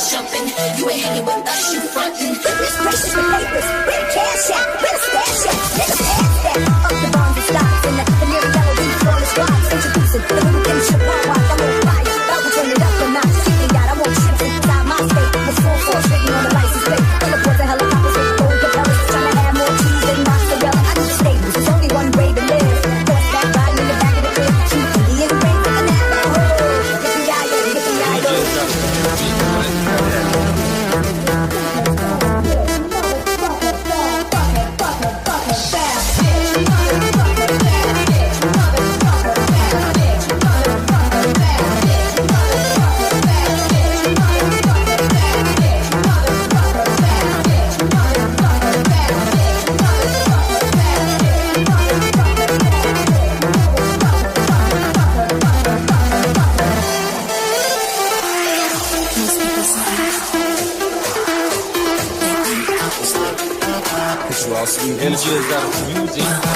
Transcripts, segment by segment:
jumping. You ain't hanging with us, you frontin'. Goodness gracious, the papers, where the cash at, where the stash at, niggas pass that. Up the bonds and stocks and the near yellow deep flawless rocks. Introducing the new kinship, I'm on fire. About to turn it up a notch. Speaking out, I want ships inside my state. With full force written on the license plate. Full of boys and helicopters with gold propellers. Trying to have more cheese than mozzarella. I need stables, there's only one way to live. Horseback riding in the back of the crib. Keep Indian ring with the Navajo. Energy got music.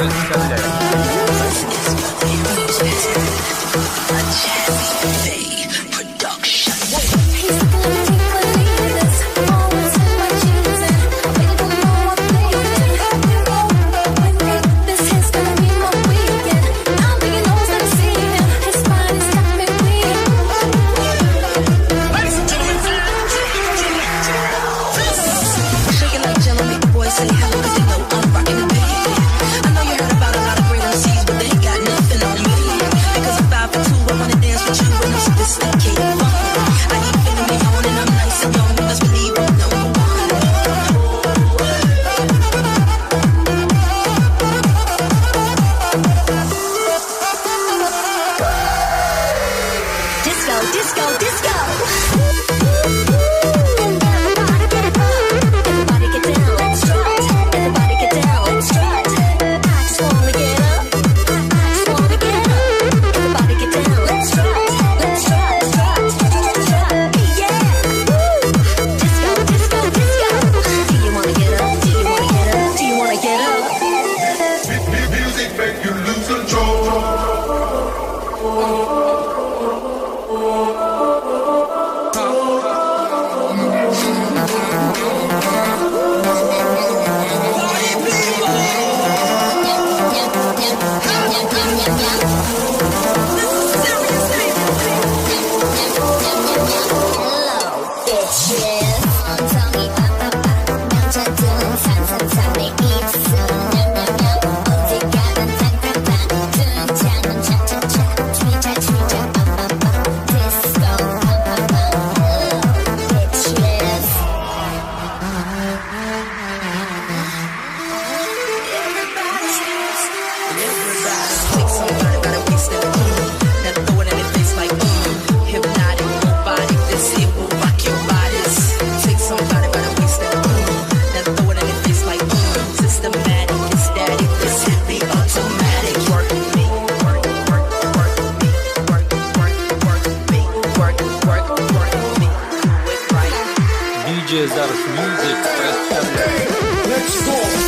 DJs out of music. Let's go.